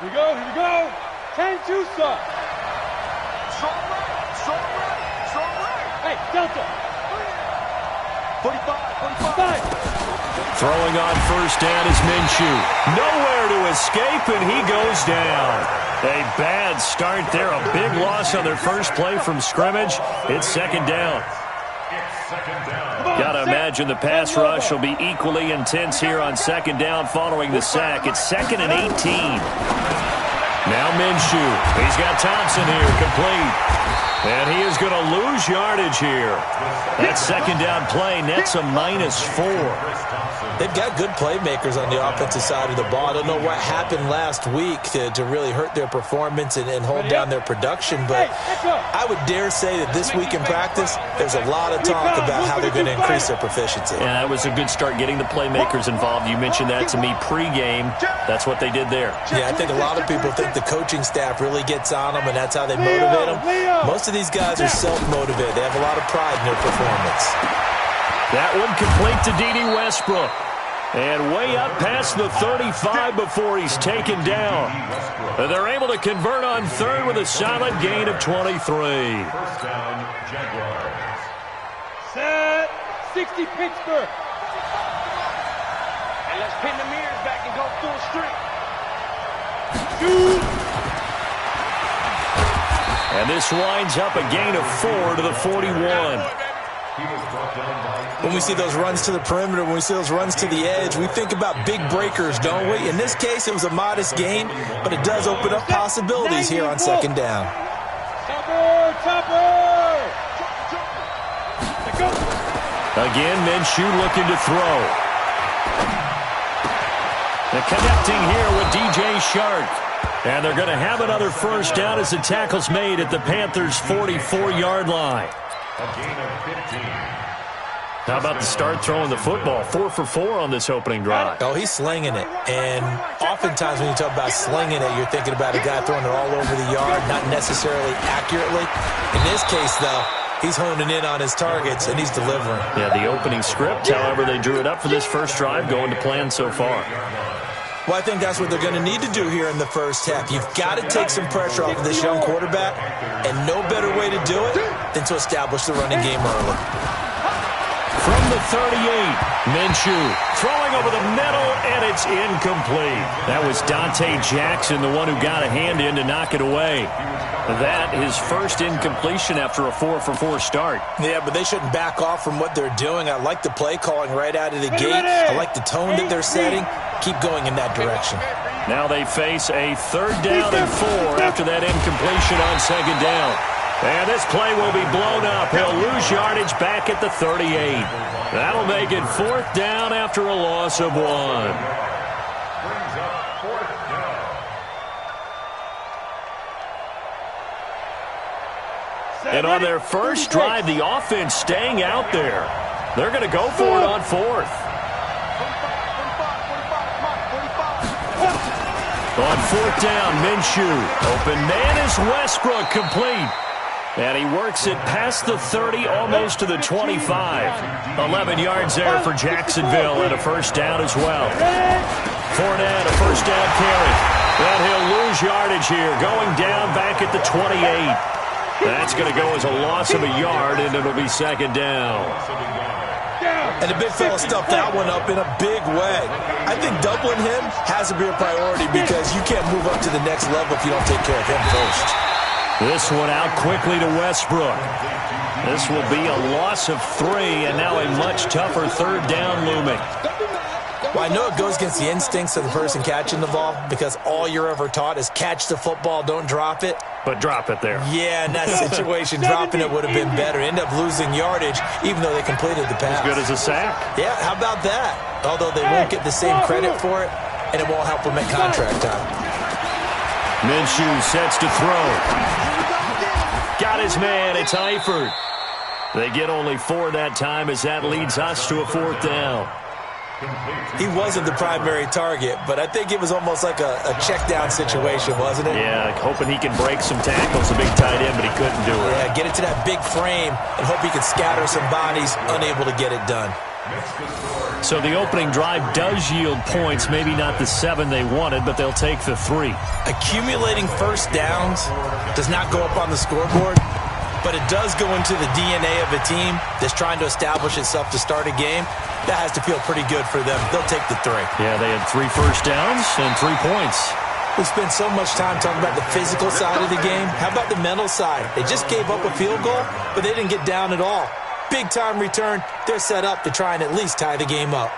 Here we go, here we go. 10-2, sir. Strong right. Hey, Delta. 45. Throwing on first down is Minshew. Nowhere to escape, and he goes down. A bad start there. A big loss on their first play from scrimmage. It's second down. Got to imagine the pass rush will be equally intense here on second down following the sack. It's 2nd and 18. Now Minshew. He's got Thompson here, complete. And he is going to lose yardage here. That second down play nets a -4. They've got good playmakers on the offensive side of the ball. I don't know what happened last week to really hurt their performance and hold down their production, but I would dare say that this week in practice, there's a lot of talk about how they're going to increase their proficiency. Yeah, that was a good start getting the playmakers involved. You mentioned that to me pregame. That's what they did there. Yeah, I think a lot of people think the coaching staff really gets on them, and that's how they motivate them. Most of these guys are self-motivated. They have a lot of pride in their performance. That one complete to D.D. Westbrook. And way up past the 35 before he's taken down. And they're able to convert on third with a solid gain of 23. First down, Jaguars. Set. 60 Pittsburgh. And let's pin the mirrors back and go full strength. Shoot. And this winds up a gain of 4 to the 41. When we see those runs to the perimeter, when we see those runs to the edge, we think about big breakers, don't we? In this case, it was a modest gain, but it does open up possibilities here on second down. Topper. Go. Again, Minshew looking to throw. And connecting here with DJ Shark. And they're going to have another first down as the tackle's made at the Panthers' 44-yard line. A gain of 15. How about the start throwing the football? 4 for 4 on this opening drive. Oh, he's slinging it. And oftentimes when you talk about slinging it, you're thinking about a guy throwing it all over the yard, not necessarily accurately. In this case, though, he's honing in on his targets, and he's delivering. Yeah, the opening script, however they drew it up for this first drive, going to plan so far. Well, I think that's what they're going to need to do here in the first half. You've got to take some pressure off of this young quarterback, and no better way to do it than to establish the running game early. From the 38, Minshew throwing over the middle, and it's incomplete. That was Dante Jackson, the one who got a hand in to knock it away. That his first incompletion after a 4 for 4 start. Yeah, but they shouldn't back off from what they're doing. I like the play calling right out of the gate. I like the tone that they're setting. Keep going in that direction. Now they face a 3rd down and 4 after that incompletion on second down. And this play will be blown up. He'll lose yardage back at the 38. That'll make it 4th down after a loss of 1. Brings up 4th down. And on their first drive, the offense staying out there. They're going to go for it on 4th. On 4th down, Minshew. Open man is Westbrook, complete. And he works it past the 30, almost to the 25. 11 yards there for Jacksonville, and a first down as well. Fournette, a first down carry. And he'll lose yardage here, going down back at the 28. That's going to go as a loss of a yard, and it'll be second down. And the big fella stuffed that one up in a big way. I think doubling him has to be a priority because you can't move up to the next level if you don't take care of him first. This one out quickly to Westbrook. This will be a loss of 3, and now a much tougher 3rd down looming. Well, I know it goes against the instincts of the person catching the ball because all you're ever taught is catch the football, don't drop it. But drop it there. Yeah, in that situation, dropping it would have been better. End up losing yardage, even though they completed the pass. As good as a sack. Yeah, how about that? Although they won't get the same credit for it, and it won't help them at contract time. Minshew sets to throw. Got his man. It's Eifert. They get only 4 that time as that leads us to a 4th down. He wasn't the primary target, but I think it was almost like a check-down situation, wasn't it? Yeah, hoping he can break some tackles, a big tight end, but he couldn't do it. Yeah, get it to that big frame and hope he can scatter some bodies, unable to get it done. So the opening drive does yield points, maybe not the 7 they wanted, but they'll take the 3. Accumulating first downs does not go up on the scoreboard, but it does go into the DNA of a team that's trying to establish itself to start a game. That has to feel pretty good for them. They'll take the 3. Yeah, they had 3 first downs and 3 points. We spent so much time talking about the physical side of the game. How about the mental side? They just gave up a field goal, but they didn't get down at all. Big-time return. They're set up to try and at least tie the game up.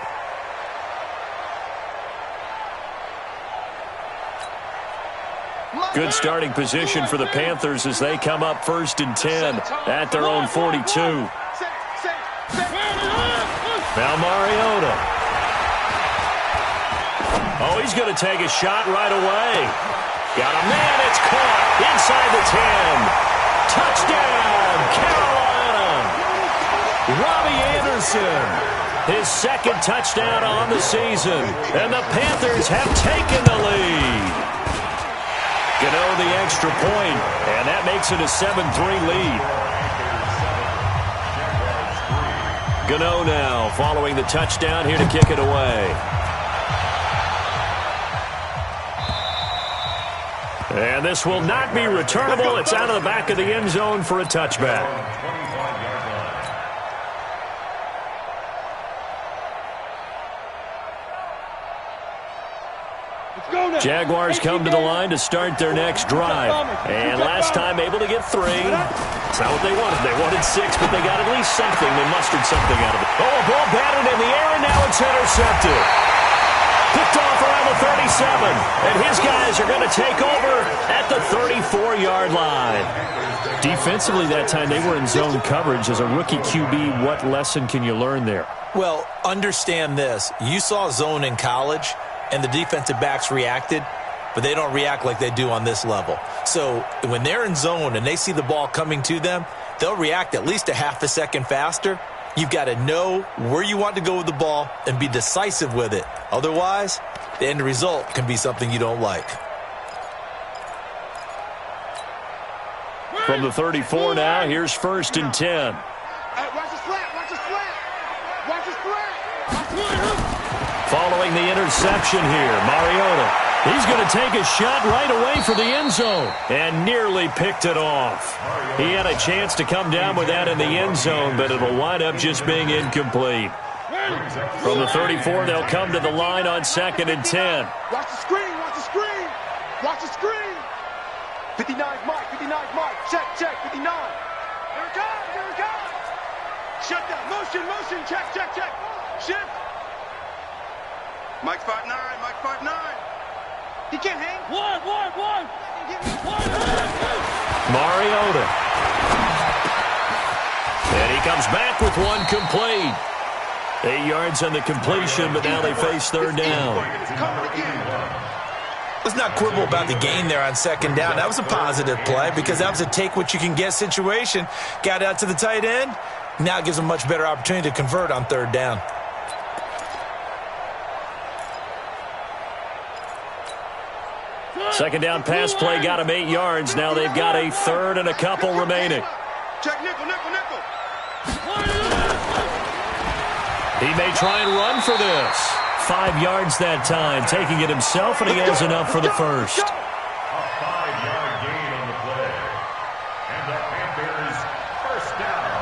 Good starting position for the Panthers as they come up 1st and 10 at their own 42. Now Mariota. Oh, he's going to take a shot right away. Got a man. It's caught inside the 10. Touchdown, Carolina. Robbie Anderson, his 2nd touchdown on the season. And the Panthers have taken the lead. Gano the extra point, and that makes it a 7-3 lead. Gano now following the touchdown here to kick it away. And this will not be returnable. It's out of the back of the end zone for a touchback. Jaguars come to the line to start their next drive. And last time able to get 3. It's not what they wanted. They wanted 6, but they got at least something. They mustered something out of it. Oh, a ball batted in the air, and now it's intercepted. Picked off around the 37. And his guys are going to take over at the 34-yard line. Defensively that time, they were in zone coverage. As a rookie QB, what lesson can you learn there? Well, understand this. You saw zone in college, and the defensive backs reacted, but they don't react like they do on this level. So when they're in zone and they see the ball coming to them, they'll react at least a half a second faster. You've got to know where you want to go with the ball and be decisive with it. Otherwise, the end result can be something you don't like. From the 34 now, here's 1st and 10. Watch the slant, watch the slant. Watch the slant. Following the interception here, Mariota. He's going to take a shot right away for the end zone and nearly picked it off. He had a chance to come down with that in the end zone, but it'll wind up just being incomplete. From the 34, they'll come to the line on 2nd and 10. Watch the screen, watch the screen. Watch the screen. 59 Mike, 59 Mike. Check, 59. Here it comes. Shut down. Motion. Check. Shift. Mike's 5'9", Mike's 5'9". He can't hang. One. Mariota. And he comes back with one complete. 8 yards on the completion, but now they face 3rd down. Let's not quibble about the gain there on 2nd down. That was a positive play because that was a take-what-you-can-get situation. Got out to the tight end. Now it gives them a much better opportunity to convert on 3rd down. Second down pass play got him 8 yards. Now they've got a 3rd and a couple remaining. Check nickel. He may try and run for this. 5 yards that time, taking it himself, and he has enough for the first. A 5-yard gain on the play. And the Panthers first down.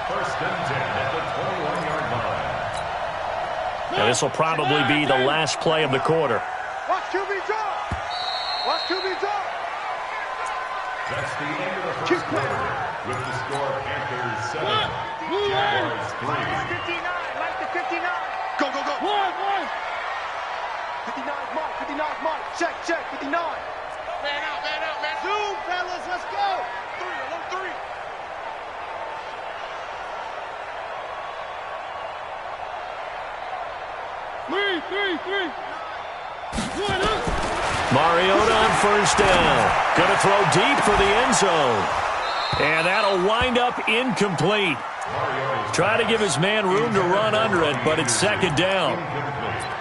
1st and 10 at the 21-yard line. And this will probably be the last play of the quarter. Watch QB drop. That's the end of the first quarter. With the score, Panthers 7, Jaguars 3. Mike the 59. Go. One. 59 Mike. Check, 59. Man out, man. Zoom, fellas, let's go. 3. Three. Mariota on 1st down. Going to throw deep for the end zone. And that'll wind up incomplete. Try to give his man room to run under it, but it's second down.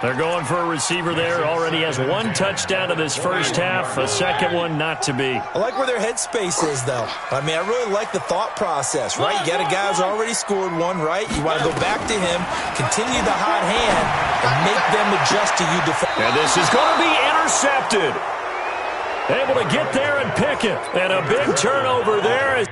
They're going for a receiver there. Already has one touchdown in this first half, a second one not to be. I like where their headspace is, though. I mean, I really like the thought process, right? You got a guy who's already scored one, right? You want to go back to him, continue the hot hand, and make them adjust to you. And this is going to be intercepted. Able to get there and pick it. And a big turnover there.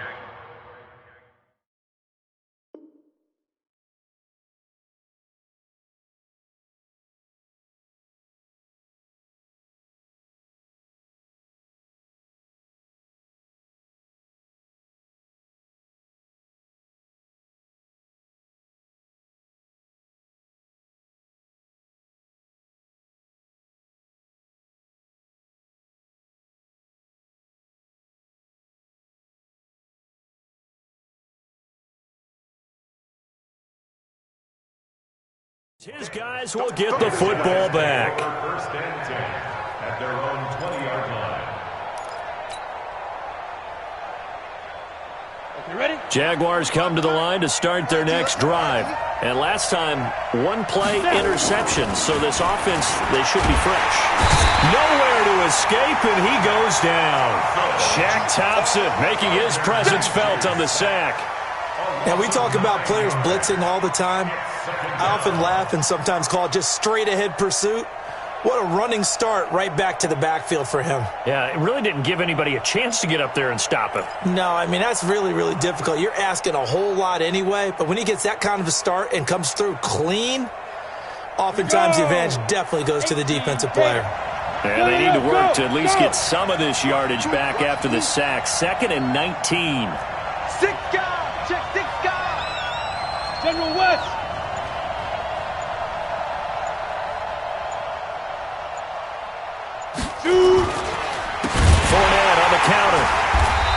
His guys will get the football back. First and 10 at their own 20-yard line. Okay, ready? Jaguars come to the line to start their next drive. And last time, one play interception, so this offense, they should be fresh. Nowhere to escape, and he goes down. Shaq tops it, making his presence felt on the sack. Now, we talk about players blitzing all the time. I often laugh and sometimes call it just straight-ahead pursuit. What a running start right back to the backfield for him. Yeah, it really didn't give anybody a chance to get up there and stop him. No, I mean, that's really, really difficult. You're asking a whole lot anyway, but when he gets that kind of a start and comes through clean, oftentimes the advantage definitely goes to the defensive player. Yeah, they need to work to at least get some of this yardage back after the sack. 2nd and 19. 6 guys! Check 6 guys! General West. Fournette on the counter.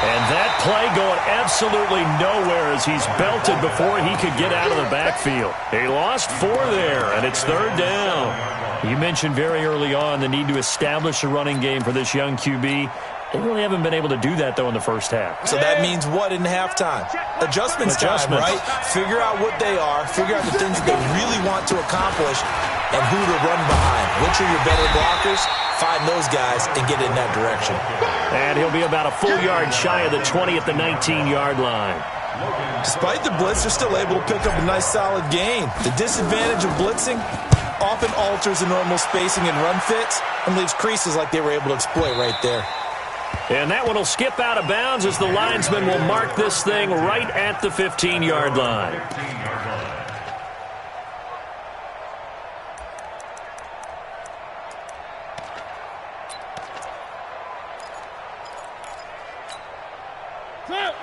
And that play going absolutely nowhere as he's belted before he could get out of the backfield. He lost 4 there, and it's 3rd down. You mentioned very early on the need to establish a running game for this young QB. They really haven't been able to do that, though, in the first half. So that means what in halftime? Adjustments time, right? Figure out what they are, figure out the things that they really want to accomplish, and who to run behind. Which are your better blockers? Find those guys and get in that direction. And he'll be about a full yard shy of the 20 at the 19-yard line. Despite the blitz, they're still able to pick up a nice solid gain. The disadvantage of blitzing often alters the normal spacing and run fits and leaves creases like they were able to exploit right there. And that one will skip out of bounds as the linesman will mark this thing right at the 15-yard line.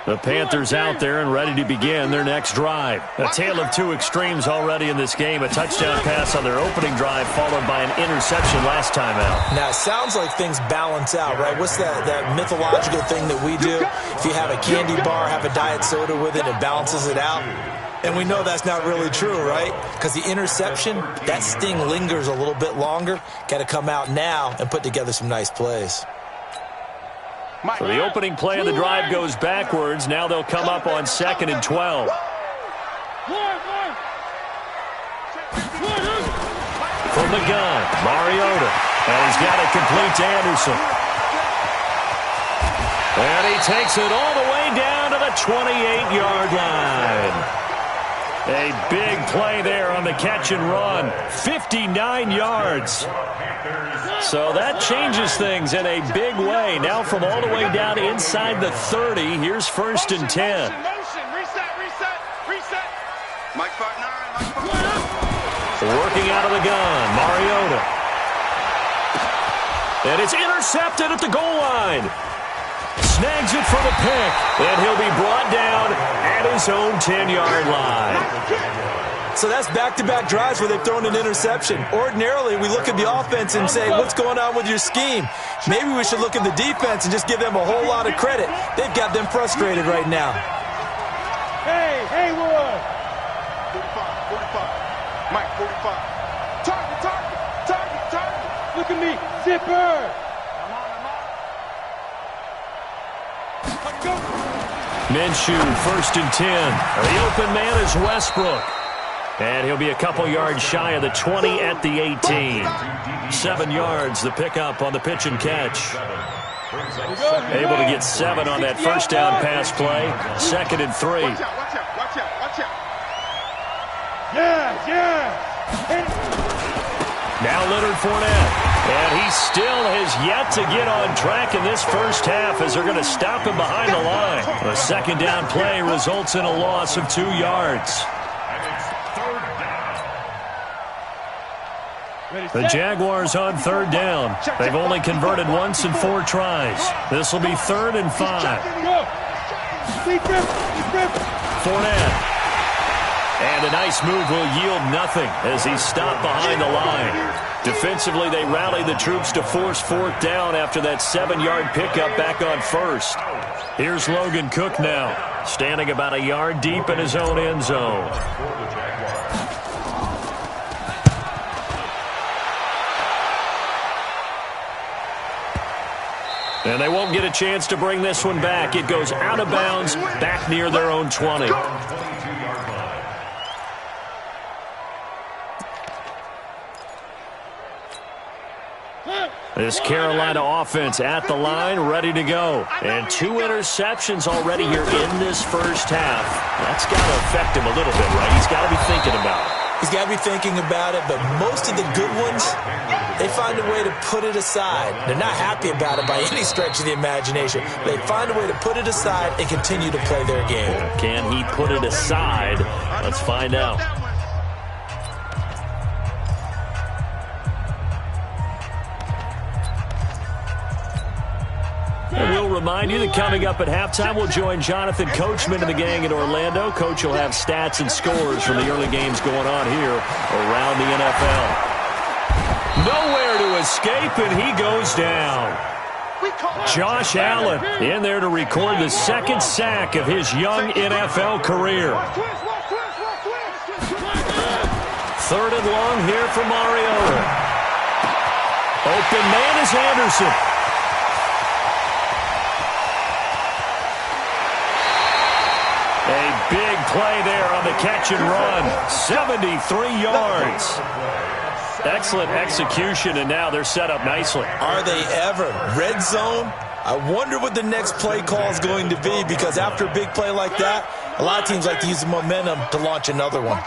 The Panthers out there and ready to begin their next drive. A tale of 2 extremes already in this game. A touchdown pass on their opening drive followed by an interception last time out. Now, it sounds like things balance out, right? What's that mythological thing that we do? If you have a candy bar, have a diet soda with it, it balances it out. And we know that's not really true, right? Because the interception, that sting lingers a little bit longer. Got to come out now and put together some nice plays. So the opening play of the drive goes backwards. Now they'll come up on 2nd and 12. From the gun, Mariota. And he's got it complete to Anderson. And he takes it all the way down to the 28-yard line. A big play there on the catch and run. 59 yards. So that changes things in a big way. Now from all the way down inside the 30, here's 1st and 10. Reset. Mike 5'9", Working out of the gun, Mariota. And it's intercepted at the goal line. Snags it for the pick, and he'll be brought down at his own 10-yard line. So that's back-to-back drives where they've thrown an interception. Ordinarily, we look at the offense and say, what's going on with your scheme? Maybe we should look at the defense and just give them a whole lot of credit. They've got them frustrated right now. Hey, Haywood. 45. Mike, 45. Target. Look at me. Zipper. Minshew, 1st and 10. The open man is Westbrook. And he'll be a couple yards shy of the 20 at the 18. 7 yards, the pickup on the pitch and catch. Able to get 7 on that first down pass play. 2nd and 3. Watch out, watch out, watch out, watch out. Yeah. Now Leonard Fournette. And he still has yet to get on track in this first half as they're going to stop him behind the line. A 2nd down play results in a loss of 2 yards. The Jaguars on 3rd down. They've only converted once in 4 tries. This will be 3rd and 5. Fournette. And a nice move will yield nothing as he's stopped behind the line. Defensively, they rally the troops to force 4th down after that 7-yard pickup back on 1st. Here's Logan Cook now, standing about a yard deep in his own end zone. And they won't get a chance to bring this one back. It goes out of bounds, back near their own 20. This Carolina offense at the line, ready to go. And 2 interceptions already here in this first half. That's got to affect him a little bit, right? He's got to be thinking about it. He's got to be thinking about it, but most of the good ones, they find a way to put it aside. They're not happy about it by any stretch of the imagination. They find a way to put it aside and continue to play their game. Can he put it aside? Let's find out. And we'll remind you that coming up at halftime, we'll join Jonathan Coachman and the gang in Orlando. Coach will have stats and scores from the early games going on here around the NFL. Nowhere to escape, and he goes down. Josh Allen in there to record the 2nd sack of his young NFL career. 3rd and long here for Mariota. Open man is Anderson. A big play there on the catch and run. 73 yards. Excellent execution, and now they're set up nicely. Are they ever? Red zone? I wonder what the next play call is going to be, because after a big play like that, a lot of teams like to use the momentum to launch another one.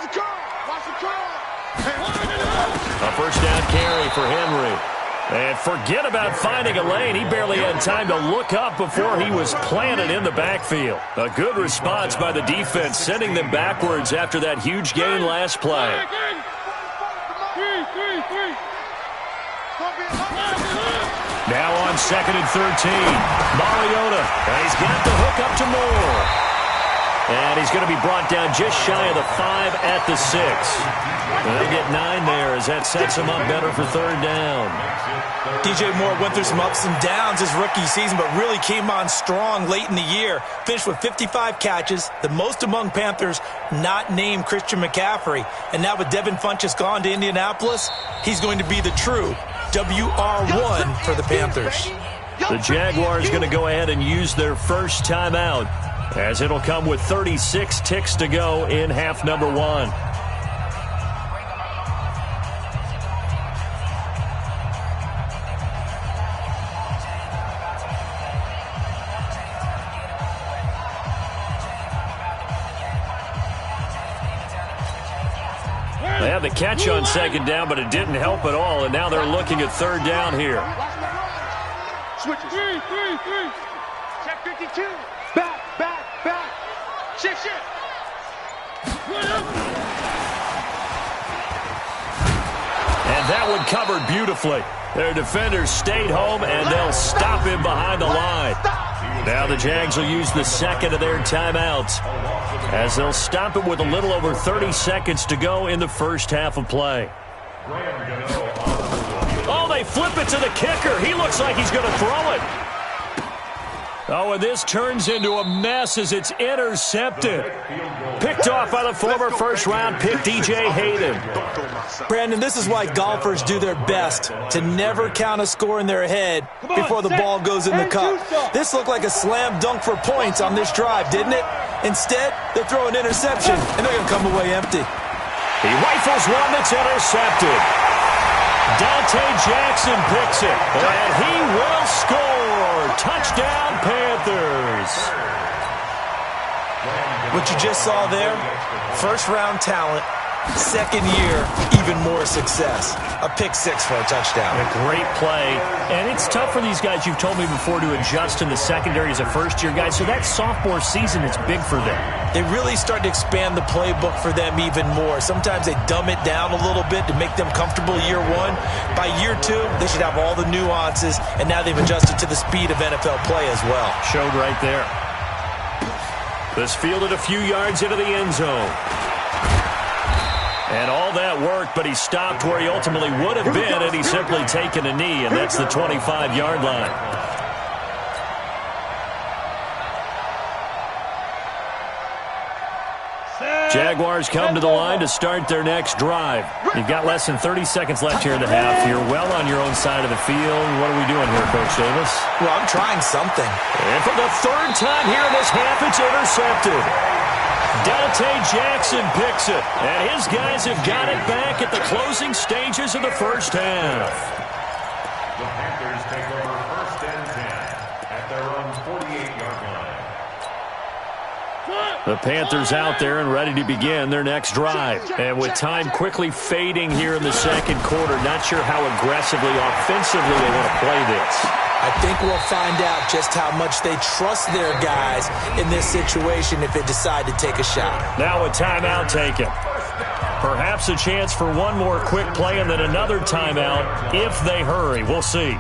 A first down carry for Henry. And forget about finding a lane. He barely had time to look up before he was planted in the backfield. A good response by the defense, sending them backwards after that huge gain last play. Now on 2nd and 13. Mariota. And he's got the hook up to Moore. And he's going to be brought down just shy of the 5 at the 6. They'll get 9 there as that sets him up better for 3rd down. DJ Moore went through some ups and downs his rookie season, but really came on strong late in the year. Finished with 55 catches, the most among Panthers not named Christian McCaffrey. And now with Devin Funchess gone to Indianapolis, he's going to be the true WR1 for the Panthers. The Jaguars going to go ahead and use their first timeout, as it'll come with 36 ticks to go in half number 1. They had the catch on 2nd down, but it didn't help at all, and now they're looking at 3rd down here. Switches. 3. Check 52. Back. Shift. And that one covered beautifully. Their defenders stayed home, and they'll stop him behind the line. Now the Jags will use the 2nd of their timeouts, as they'll stop it with a little over 30 seconds to go in the first half of play. Oh, they flip it to the kicker. He looks like he's going to throw it. Oh, and this turns into a mess as it's intercepted. Picked off by the former first-round pick, DJ Hayden. Brandon, this is why golfers do their best to never count a score in their head before the ball goes in the cup. This looked like a slam dunk for points on this drive, didn't it? Instead, they throw an interception, and they're going to come away empty. He rifles one that's intercepted. Dante Jackson picks it, and he will score. Touchdown, Panthers. What you just saw there, first-round talent, second year, even more success. A pick six for a touchdown. A great play. And it's tough for these guys, you've told me before, to adjust in the secondary as a first-year guy. So that sophomore season is big for them. They really start to expand the playbook for them even more. Sometimes they dumb it down a little bit to make them comfortable year one. By year two, they should have all the nuances, and now they've adjusted to the speed of NFL play as well. Showed right there. This fielded a few yards into the end zone. And all that worked, but he stopped where he ultimately would have been had he simply taken a knee, and that's the 25-yard line. Jaguars come to the line to start their next drive. You've got less than 30 seconds left here in the half. You're well on your own side of the field. What are we doing here, Coach Davis? Well, I'm trying something. And for the third time here in this half, it's intercepted. Dante Jackson picks it, and his guys have got it back at the closing stages of the first half. The Panthers take over first and 10 at their own 48-yard line. The Panthers out there and ready to begin their next drive. And with time quickly fading here in the second quarter, not sure how aggressively, offensively they want to play this. I think we'll find out just how much they trust their guys in this situation if they decide to take a shot. Now a timeout taken. Perhaps a chance for one more quick play and then another timeout if they hurry. We'll see.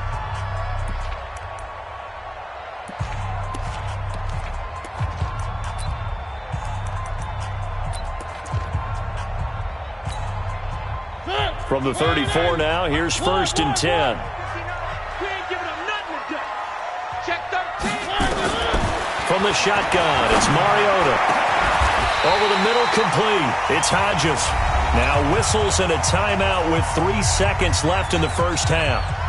From the 34 now, here's first and 10. From the shotgun, it's Mariota. Over the middle, complete. It's Hodges. Now whistles and a timeout with 3 seconds left in the first half.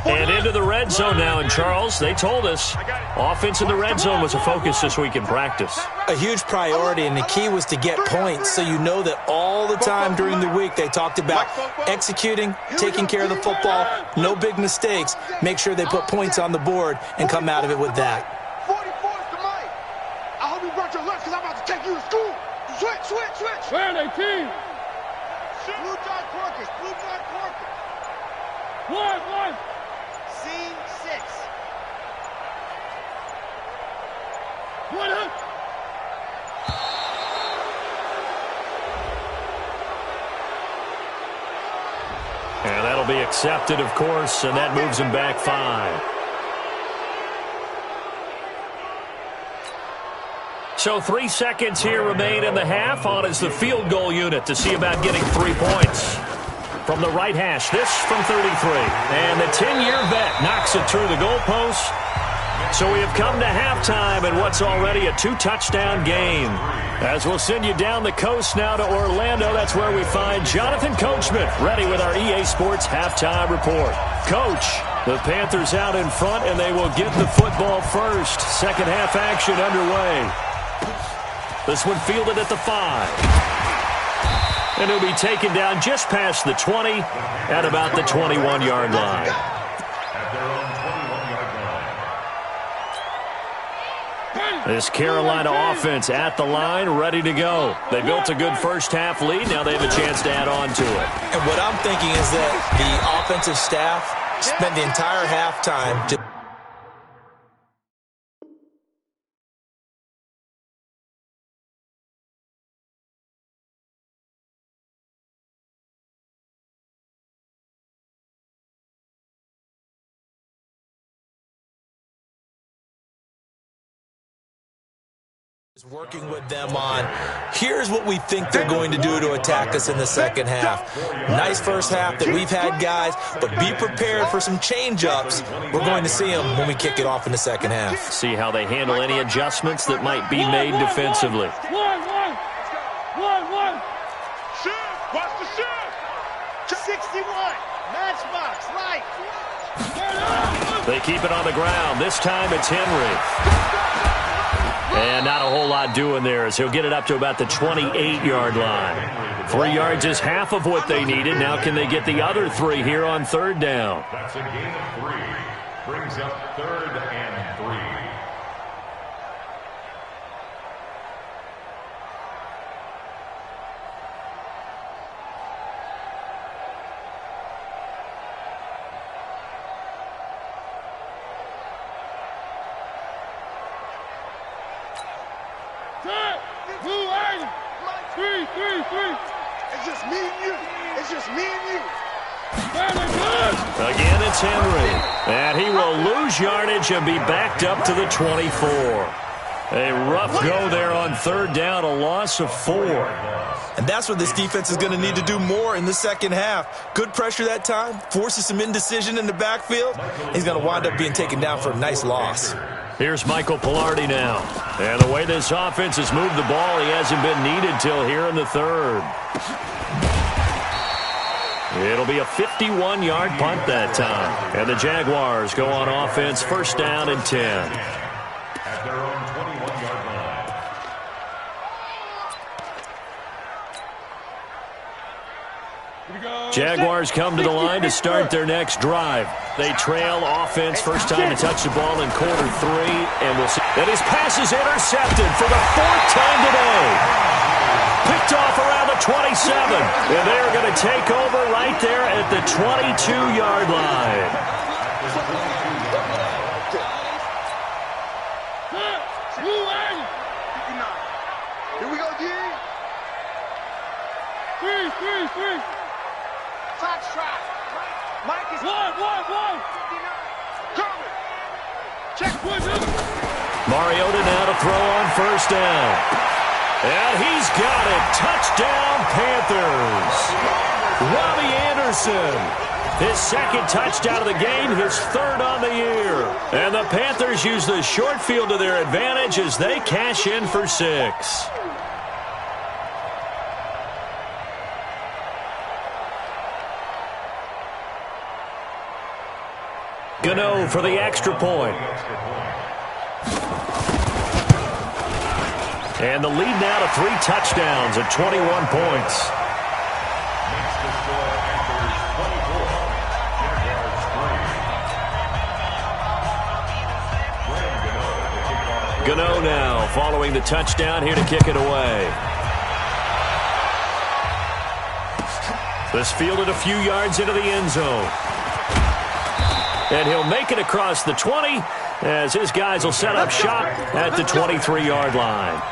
And into the red zone now. And, Charles, they told us offense in the red zone was a focus this week in practice. A huge priority, and the key was to get points. So you know that all the time during the week they talked about executing, taking care of the football, no big mistakes. Make sure they put points on the board and come out of it with that. 44 to Mike. I hope you brought your lunch because I'm about to take you to school. Switch. Where are they, team? Blue dot Corkers. One. Scene 6. One up. And that'll be accepted, of course, and that moves him back 5. So 3 seconds here remain in the half. On is the field goal unit to see about getting 3 points. From the right hash, this from 33. And the 10-year vet knocks it through the goalpost. So we have come to halftime in what's already a 2-touchdown game. As we'll send you down the coast now to Orlando, that's where we find Jonathan Coachman ready with our EA Sports halftime report. Coach, the Panthers out in front, and they will get the football first. Second half action underway. This one fielded at the 5. And it'll be taken down just past the 20 at about the 21-yard line. At their own 21-yard line. This Carolina offense at the line, ready to go. They built a good first-half lead. Now they have a chance to add on to it. And what I'm thinking is that the offensive staff spent the entire halftime just Working with them on, here's what we think they're going to do to attack us in the second half. Nice first half that we've had, guys, but be prepared for some change-ups. We're going to see them when we kick it off in the second half. See how they handle any adjustments that might be made defensively. One. Shift. Watch the shift. 61. Matchbox. Right. They keep it on the ground. This time it's Henry. And not a whole lot doing there as he'll get it up to about the 28-yard line. 3 yards is half of what they needed. Now can they get the other 3 here on third down? That's a gain of 3. Brings up 3rd and 3. Three. It's just me and you. It's just me and you. Again, it's Henry. And he will lose yardage and be backed up to the 24. A rough go there on third down, a loss of 4. And that's what this defense is going to need to do more in the second half. Good pressure that time, forces some indecision in the backfield. He's going to wind up being taken down for a nice loss. Here's Michael Pilardi now. And the way this offense has moved the ball, he hasn't been needed till here in the third. It'll be a 51-yard punt that time. And the Jaguars go on offense, first down and 10. At their own 21-yard line. Jaguars come to the line to start their next drive. They trail offense, first time to touch the ball in quarter 3, and we'll see. And his pass is intercepted for the 4th time today. Picked off around the 27, and they're going to take over right there at the 22-yard line. Here we go, D. Three. Foxtrot. Mike is One. Coming. Check. Mariota now to throw on first down. And he's got it. Touchdown, Panthers. Robbie Anderson. His second touchdown of the game, his 3rd on the year. And the Panthers use the short field to their advantage as they cash in for 6. Gano for the extra point. And the lead now to 3 touchdowns at 21 points. Gano now following the touchdown here to kick it away. This fielded a few yards into the end zone. And he'll make it across the 20 as his guys will set up shop at the 23-yard line.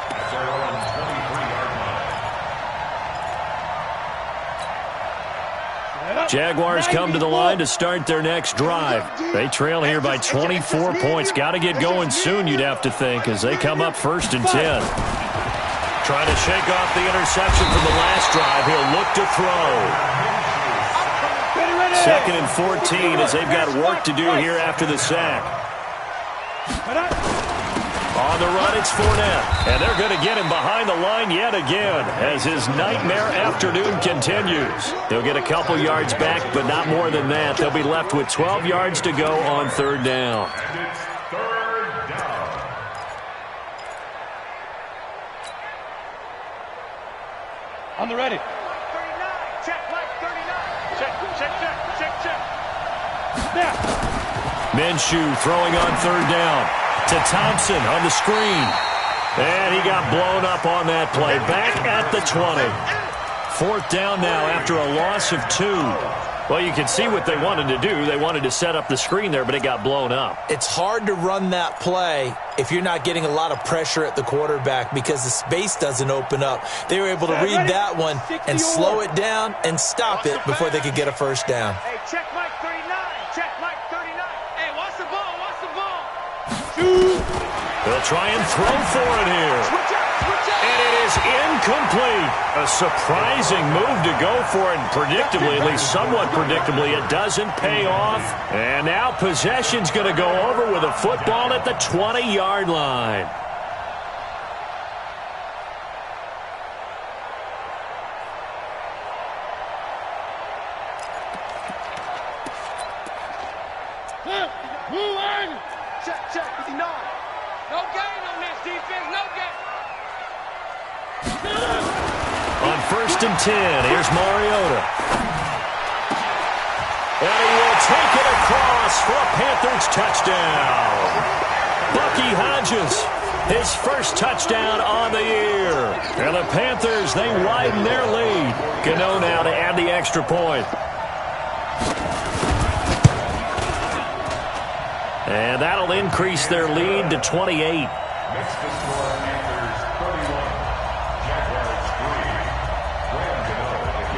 Jaguars come to the line to start their next drive. They trail here by 24 points. Got to get going soon, you'd have to think, as they come up 1st and 10. Trying to shake off the interception from the last drive. He'll look to throw. 2nd and 14 as they've got work to do here after the sack. On the run, it's Fournette. And they're going to get him behind the line yet again as his nightmare afternoon continues. They'll get a couple yards back, but not more than that. They'll be left with 12 yards to go on third down. And it's 3rd down. On the ready. 39. Check, Mike, 39. Check. Snap. Minshew throwing on third down to Thompson on the screen. And he got blown up on that play. Back at the 20. 4th down now after a loss of 2. Well, you can see what they wanted to do. They wanted to set up the screen there, but it got blown up. It's hard to run that play if you're not getting a lot of pressure at the quarterback because the space doesn't open up. They were able to read that one and slow it down and stop it before they could get a first down. Hey, check Mike 39. Check Mike 39. Hey, watch the ball. They'll try and throw for it here. Switch out. A surprising move to go for it, and predictably, at least somewhat predictably, it doesn't pay off. And now possession's going to go over with a football at the 20-yard line. Check, 59. No gain on this defense, no gain. On 1st and 10, here's Mariota. And he will take it across for a Panthers touchdown. Bucky Hodges, his first touchdown on the year. And the Panthers, they widen their lead. Gano now to add the extra point. And that'll increase their lead to 28. Next to score, Panthers 31, Jaguars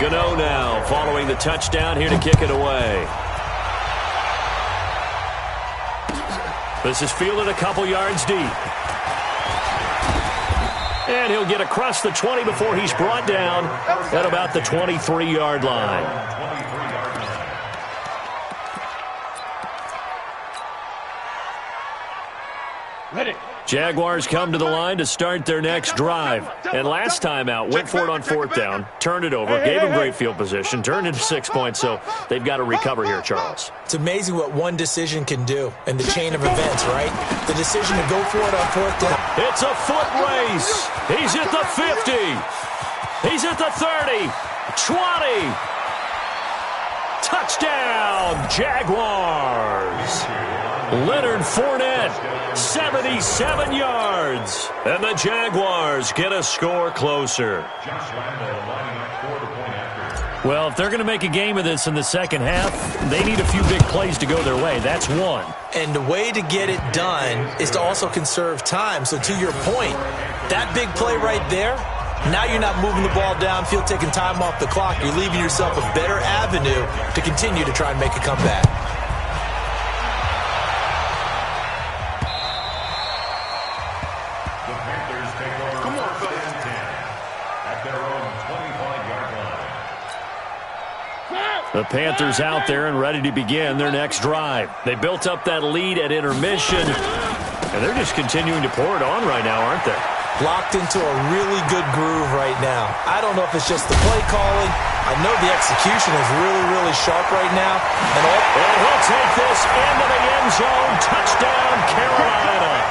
3. Gano now following the touchdown here to kick it away. This is fielded a couple yards deep. And he'll get across the 20 before he's brought down at about the 23-yard line. Ready. Jaguars come to the line to start their next drive. And last time out, went for it on 4th down, turned it over, gave them great field position, turned into 6 points, so they've got to recover here, Charles. It's amazing what one decision can do in the chain of events, right? The decision to go for it on 4th down. It's a foot race. He's at the 50. He's at the 30. 20. Touchdown, Jaguars. Leonard Fournette, 77 yards. And the Jaguars get a score closer. Well, if they're going to make a game of this in the second half, they need a few big plays to go their way. That's one. And the way to get it done is to also conserve time. So to your point, that big play right there, now you're not moving the ball downfield, taking time off the clock. You're leaving yourself a better avenue to continue to try and make a comeback. The Panthers take over 1st and 10 at their own 25-yard line. The Panthers out there and ready to begin their next drive. They built up that lead at intermission, and they're just continuing to pour it on right now, aren't they? Locked into a really good groove right now. I don't know if it's just the play calling. I know the execution is really, really sharp right now. And he'll take this into the end zone. Touchdown, Carolina.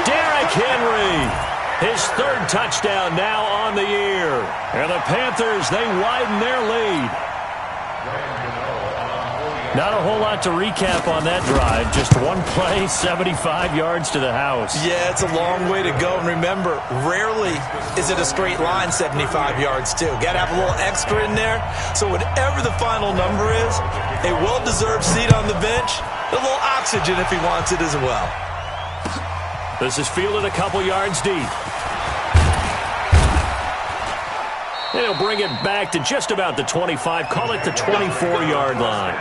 Derrick Henry, his 3rd touchdown now on the year. And the Panthers, they widen their lead. Not a whole lot to recap on that drive. Just one play, 75 yards to the house. Yeah, it's a long way to go. And remember, rarely is it a straight line 75 yards, too. Got to have a little extra in there. So whatever the final number is, a well-deserved seat on the bench, a little oxygen if he wants it as well. This is fielded a couple yards deep. And he'll bring it back to just about the 25. Call it the 24-yard line.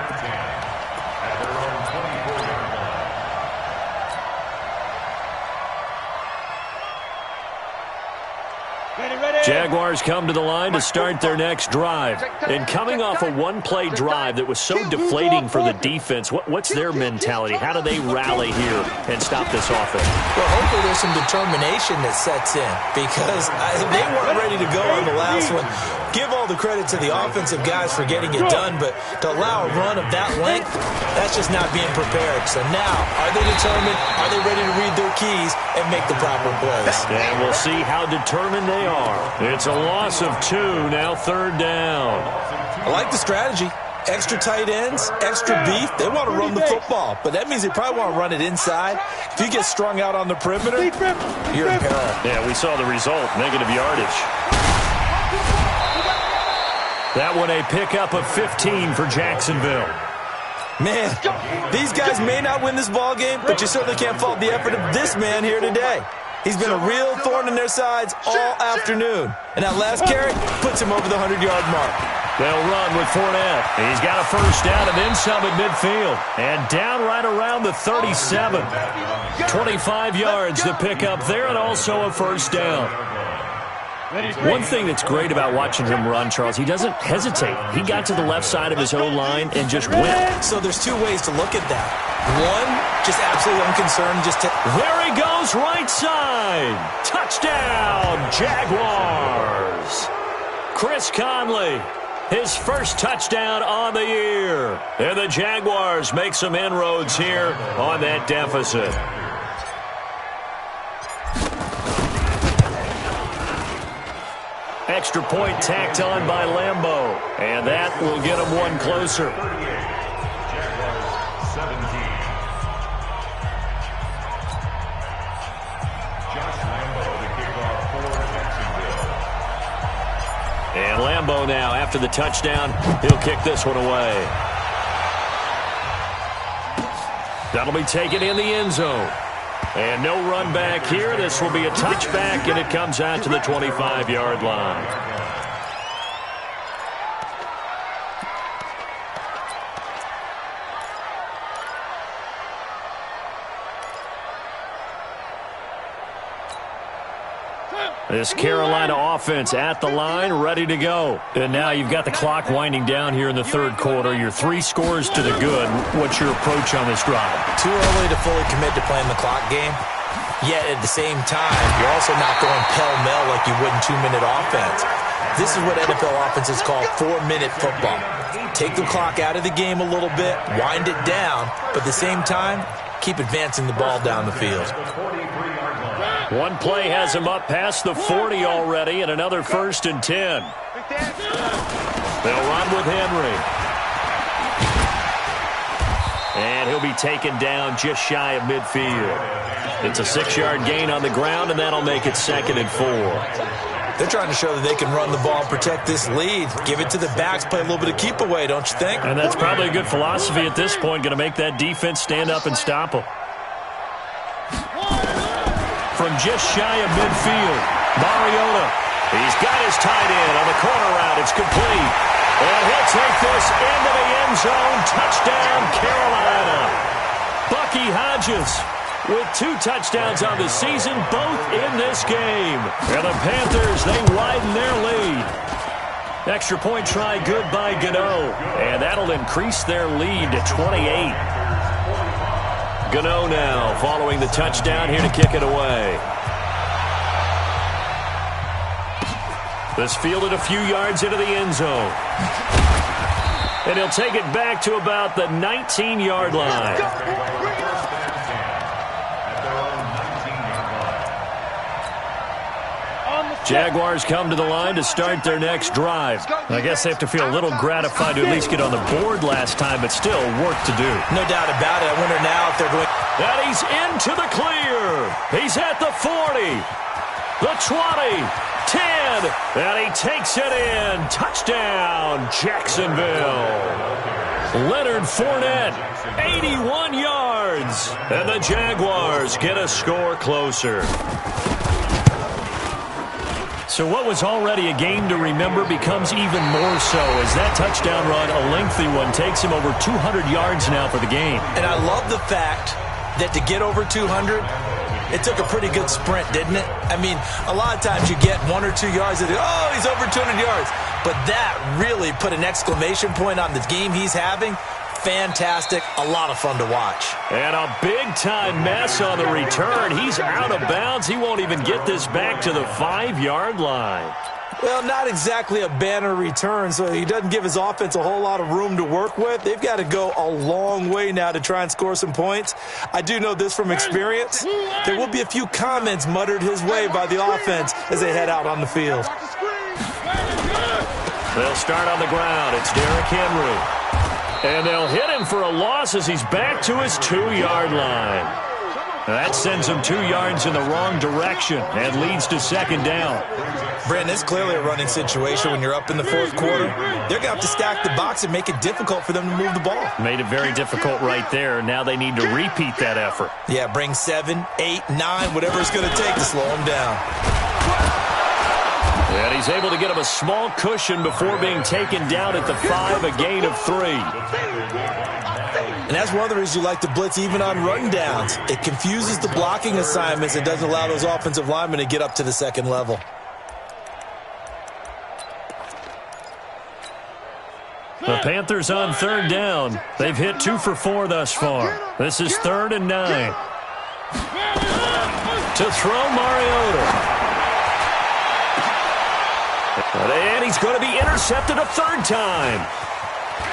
Jaguars come to the line to start their next drive. And coming off a one-play drive that was so deflating for the defense, what's their mentality? How do they rally here and stop this offense? Well, hopefully there's some determination that sets in because they weren't ready to go on the last one. Give all the credit to the offensive guys for getting it done, but to allow a run of that length, that's just not being prepared. So now, are they determined? Are they ready to read their keys and make the proper plays? And we'll see how determined they are. It's a loss of 2, now 3rd down. I like the strategy. Extra tight ends, extra beef. They want to run the football, but that means they probably want to run it inside. If you get strung out on the perimeter, you're in peril. Yeah, we saw the result, negative yardage. That one a pickup of 15 for Jacksonville. Man, these guys may not win this ball game, but you certainly can't fault the effort of this man here today. He's been a real thorn in their sides all afternoon. And that last carry puts him over the 100-yard mark. They'll run with Fournette. He's got a first down and then some at midfield. And down right around the 37. 25 yards to pick up there and also a first down. One thing that's great about watching him run, Charles, he doesn't hesitate. He got to the left side of his O-line and just went. So there's two ways to look at that. One, just absolutely unconcerned. There he goes, right side. Touchdown, Jaguars. Chris Conley, his first touchdown on the year. And the Jaguars make some inroads here on that deficit. Extra point tacked on by Lambeau. And that will get him one closer. Jaguars 17. Josh Lambeau to kick off for Jacksonville. And Lambeau now, after the touchdown, he'll kick this one away. That'll be taken in the end zone. And no run back here. This will be a touchback, and it comes out to the 25-yard line. This Carolina offense at the line, ready to go. And now you've got the clock winding down here in the third quarter. You're 3 scores to the good. What's your approach on this drive? Too early to fully commit to playing the clock game. Yet at the same time, you're also not going pell-mell like you would in 2-minute offense. This is what NFL offenses call 4-minute football. Take the clock out of the game a little bit, wind it down, but at the same time, keep advancing the ball down the field. One play has him up past the 40 already, and another 1st and 10. They'll run with Henry. And he'll be taken down just shy of midfield. It's a 6-yard gain on the ground, and that'll make it 2nd and 4. They're trying to show that they can run the ball and protect this lead. Give it to the backs, play a little bit of keep away, don't you think? And that's probably a good philosophy at this point, going to make that defense stand up and stop them. From just shy of midfield, Mariota. He's got his tight end on the corner route. It's complete. And he'll take this into the end zone. Touchdown, Carolina. Bucky Hodges with 2 touchdowns on the season, both in this game. And the Panthers, they widen their lead. Extra point try good by Gano. And that'll increase their lead to 28. Gano now following the touchdown here to kick it away. This fielded a few yards into the end zone. And he'll take it back to about the 19-yard line. Jaguars come to the line to start their next drive. I guess they have to feel a little gratified to at least get on the board last time, but still work to do. No doubt about it. I wonder now if they're going... And he's into the clear. He's at the 40, the 20, 10, and he takes it in. Touchdown, Jacksonville. Leonard Fournette, 81 yards. And the Jaguars get a score closer. So what was already a game to remember becomes even more so as that touchdown run, a lengthy one, takes him over 200 yards now for the game. And I love the fact that to get over 200, it took a pretty good sprint, didn't it? I mean, a lot of times you get 1 or 2 yards and oh, he's over 200 yards. But that really put an exclamation point on the game he's having. Fantastic. A lot of fun to watch. And a big-time mess on the return. He's out of bounds. He won't even get this back to the 5-yard line. Well, not exactly a banner return, so he doesn't give his offense a whole lot of room to work with. They've got to go a long way now to try and score some points. I do know this from experience. There will be a few comments muttered his way by the offense as they head out on the field. They'll start on the ground. It's Derrick Henry. And they'll hit him for a loss as he's back to his 2-yard line. That sends him 2 yards in the wrong direction and leads to 2nd down. Brandon, it's clearly a running situation when you're up in the 4th quarter. They're going to have to stack the box and make it difficult for them to move the ball. Made it very difficult right there. Now they need to repeat that effort. Yeah, bring 7, 8, 9, whatever it's going to take to slow them down. And he's able to get him a small cushion before being taken down at the 5, a gain of 3. And that's one of the reasons you like to blitz even on run downs. It confuses the blocking assignments. It doesn't allow those offensive linemen to get up to the 2nd level. The Panthers on third down. They've hit 2 for 4 thus far. This is 3rd and 9. To throw, Mariota. And he's going to be intercepted a 3rd time.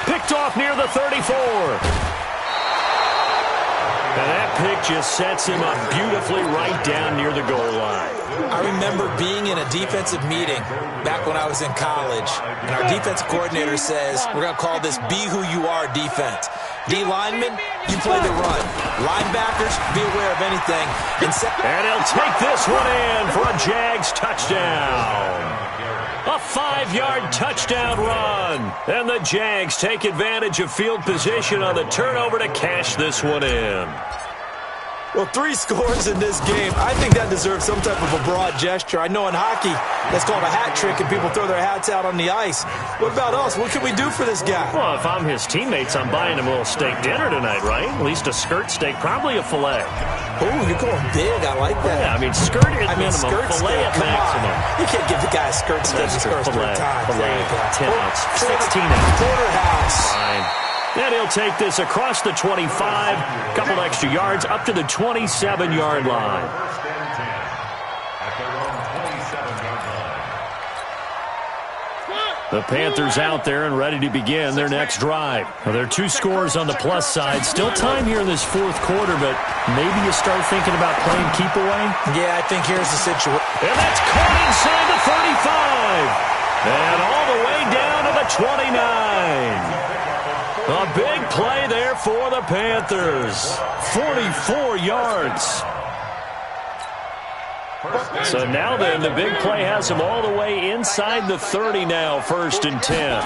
Picked off near the 34. And that pick just sets him up beautifully right down near the goal line. I remember being in a defensive meeting back when I was in college, and our defense coordinator says, we're going to call this Be Who You Are defense. D linemen, you play the run. Linebackers, be aware of anything. And he'll take this one in for a Jags touchdown. A 5-yard touchdown run. And the Jags take advantage of field position on the turnover to cash this one in. Well, 3 scores in this game. I think that deserves some type of a broad gesture. I know in hockey, that's called a hat trick, and people throw their hats out on the ice. What about us? What can we do for this guy? Well, if I'm his teammates, I'm buying him a little steak dinner tonight, right? At least a skirt steak, probably a filet. Oh, you're going big. I like that. Yeah, I mean, skirt at minimum, skirt filet steak. at maximum. On. You can't give the guy a skirt steak his first 3 times. Filet, 10 ounce, 16 ounce. Porterhouse. Fine. And he'll take this across the 25, couple extra yards, up to the 27-yard line. First and 10 at their own 27-yard line. The Panthers out there and ready to begin their next drive. Well, there are 2 scores on the plus side. Still time here in this 4th quarter, but maybe you start thinking about playing keep away? Yeah, I think here's the situation. And that's caught inside the 35. And all the way down to the 29. A big play there for the Panthers. 44 yards. So now then, the big play has him all the way inside the 30 now, 1st and 10.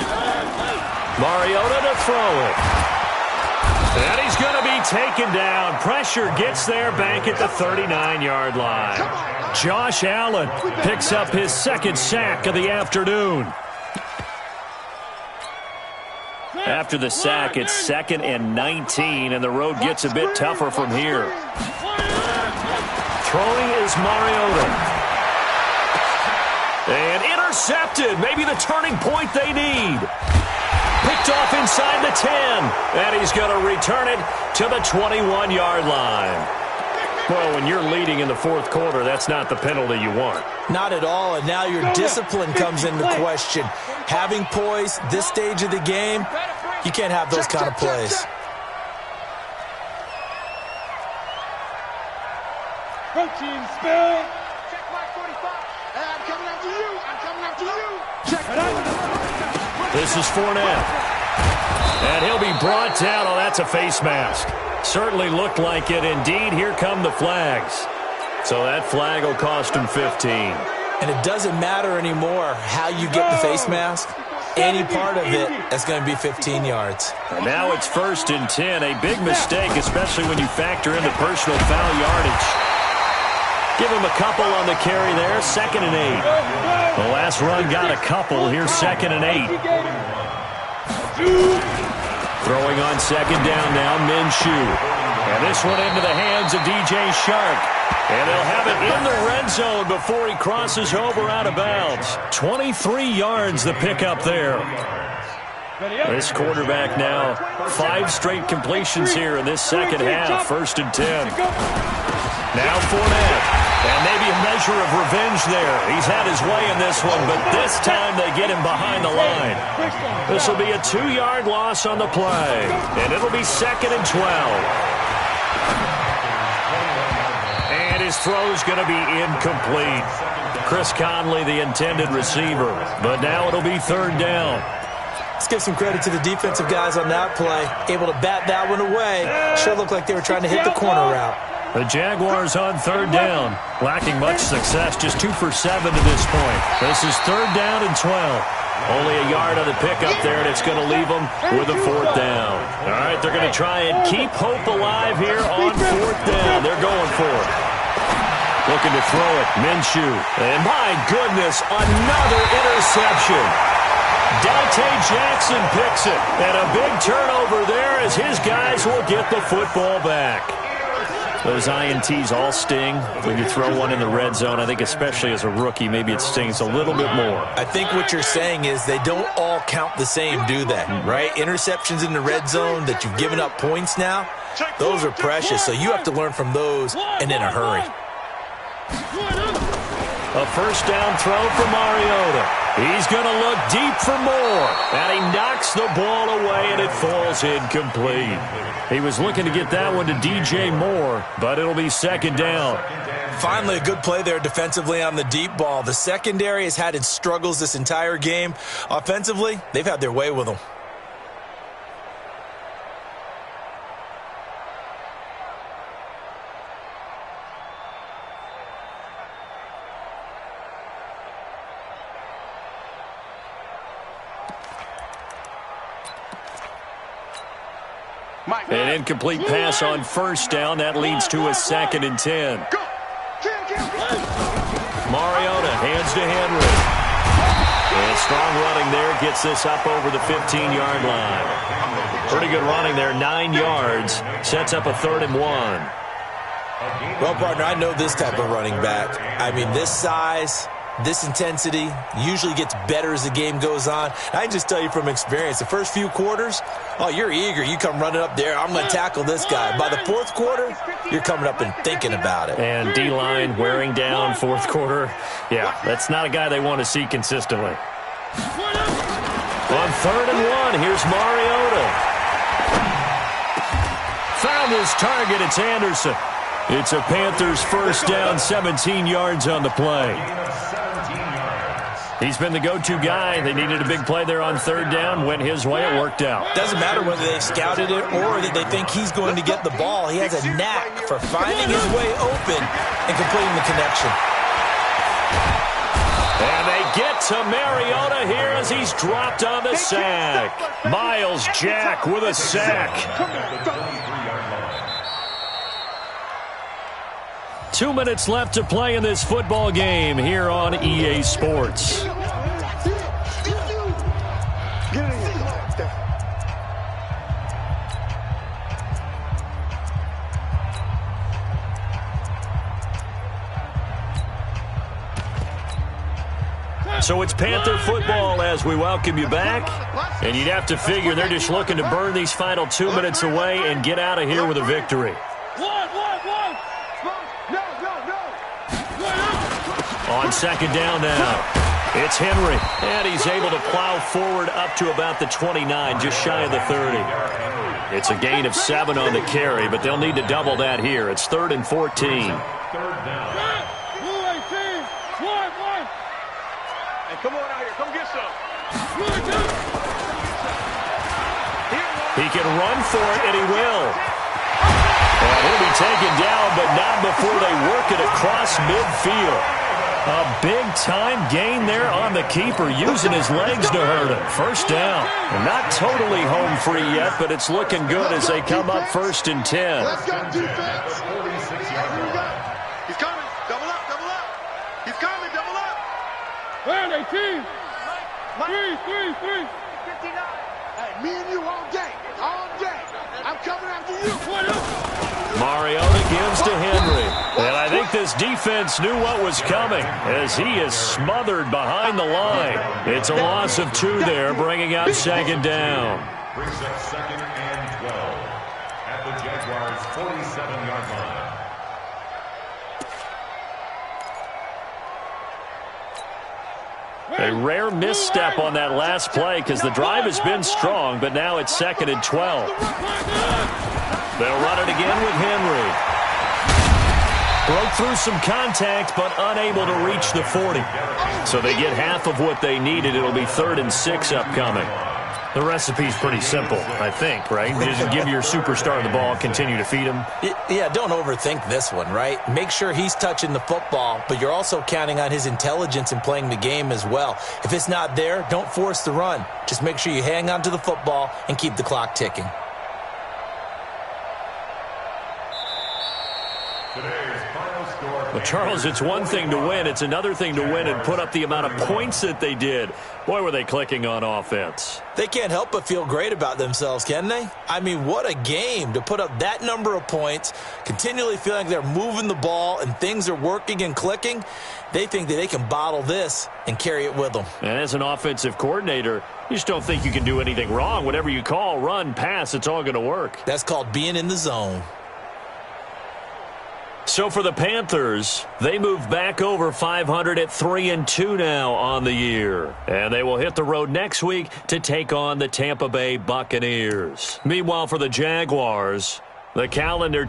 Mariota to throw it. And he's going to be taken down. Pressure gets there back at the 39-yard line. Josh Allen picks up his 2nd sack of the afternoon. After the sack, it's 2nd and 19, and the road gets a bit tougher from here. Throwing is Mariota. And intercepted. Maybe the turning point they need. Picked off inside the 10, and he's going to return it to the 21-yard line. Well, when you're leading in the 4th quarter, that's not the penalty you want. Not at all, and now your discipline comes into question. Having poise this stage of the game, you can't have those kind of plays. Coaching spill. Check my 45. I'm coming after you. I'm coming after you. Check. This is Fournette. And he'll be brought down. Oh, that's a face mask. Certainly looked like it. Indeed, here come the flags. So that flag will cost him 15. And it doesn't matter anymore how you get the face mask. Any part of it is going to be 15 yards. And now it's 1st and 10. A big mistake, especially when you factor in the personal foul yardage. Give him a couple on the carry there. 2nd and 8. The last run got a couple. Here's 2nd and 8. Throwing on 2nd down now, Minshew. And this one into the hands of DJ Shark. And they'll have it in the red zone before he crosses over out of bounds. 23 yards the pickup there. This quarterback now, 5 straight completions here in this 2nd half. 1st and 10. Now Fournette. And maybe a measure of revenge there. He's had his way in this one, but this time they get him behind the line. This will be a 2-yard loss on the play. And it'll be 2nd and 12. And his throw's going to be incomplete. Chris Conley, the intended receiver. But now it'll be 3rd down. Let's give some credit to the defensive guys on that play. Able to bat that one away. Sure looked like they were trying to hit the corner route. The Jaguars on 3rd down. Lacking much success, just 2 for 7 to this point. This is 3rd down and 12. Only a yard on the pickup there, and it's going to leave them with a 4th down. All right, they're going to try and keep hope alive here on 4th down. They're going for it. Looking to throw it, Minshew. And my goodness, another interception. Dante Jackson picks it. And a big turnover there as his guys will get the football back. Those INTs all sting when you throw one in the red zone. I think especially as a rookie, maybe it stings a little bit more. I think what you're saying is they don't all count the same, do they? Right? Interceptions in the red zone that you've given up points now, those are precious. So you have to learn from those and in a hurry. A first down throw for Mariota. He's going to look deep for more. And he knocks the ball away, and it falls incomplete. He was looking to get that one to DJ Moore, but it'll be second down. Finally, a good play there defensively on the deep ball. The secondary has had its struggles this entire game. Offensively, they've had their way with them. An incomplete pass on first down. That leads to a 2nd and 10. Mariota hands to Henry. And strong running there gets this up over the 15-yard line. Pretty good running there, 9 yards. Sets up a 3rd and 1. Well, partner, I know this type of running back. I mean, this size, this intensity usually gets better as the game goes on. I can just tell you from experience, the first few quarters, oh, you're eager. You come running up there, I'm going to tackle this guy. By the 4th quarter, you're coming up and thinking about it. And D-line wearing down 4th quarter. Yeah, that's not a guy they want to see consistently. On 3rd and 1, here's Mariota. Found his target, it's Anderson. It's a Panthers first down, 17 yards on the play. He's been the go-to guy. They needed a big play there on 3rd down. Went his way. It worked out. Doesn't matter whether they scouted it or that they think he's going to get the ball. He has a knack for finding his way open and completing the connection. And they get to Mariota here as he's dropped on the sack. Miles Jack with a sack. 2 minutes left to play in this football game here on EA Sports. So it's Panther football as we welcome you back. And you'd have to figure they're just looking to burn these final 2 minutes away and get out of here with a victory. On 2nd down now, it's Henry, and he's able to plow forward up to about the 29, just shy of the 30. It's a gain of 7 on the carry, but they'll need to double that here. It's 3rd and 14. Hey, come on out here. Come get some. He can run for it, and he will. And he'll be taken down, but not before they work it across midfield. A big-time gain there on the keeper, using his legs to hurt him. First down. And not totally home free yet, but it's looking good as they come up 1st and 10. Let's go, defense. He's coming. Double up, double up. He's coming, double up. Where are they, team? 3. 59. Hey, me and you all day. All day. I'm coming after you. Mariota gives to Henry. And I think this defense knew what was coming as he is smothered behind the line. It's a loss of 2 there, bringing up 2nd down. Brings up 2nd and 12 at the Jaguars' 47-yard line. A rare misstep on that last play because the drive has been strong, but now it's 2nd and 12. They'll run it again with Henry. Broke through some contact, but unable to reach the 40. So they get half of what they needed. It'll be 3rd and 6 upcoming. The recipe's pretty simple, I think, right? Just give your superstar the ball, continue to feed him. Yeah, don't overthink this one, right? Make sure he's touching the football, but you're also counting on his intelligence in playing the game as well. If it's not there, don't force the run. Just make sure you hang on to the football and keep the clock ticking. The Charles, it's one thing to win. It's another thing to win and put up the amount of points that they did. Boy, were they clicking on offense. They can't help but feel great about themselves, can they? I mean, what a game to put up that number of points, continually feeling like they're moving the ball and things are working and clicking. They think that they can bottle this and carry it with them. And as an offensive coordinator, you just don't think you can do anything wrong. Whatever you call, run, pass, it's all going to work. That's called being in the zone. So for the Panthers, they move back over 500 at 3-2 now on the year. And they will hit the road next week to take on the Tampa Bay Buccaneers. Meanwhile, for the Jaguars, the calendar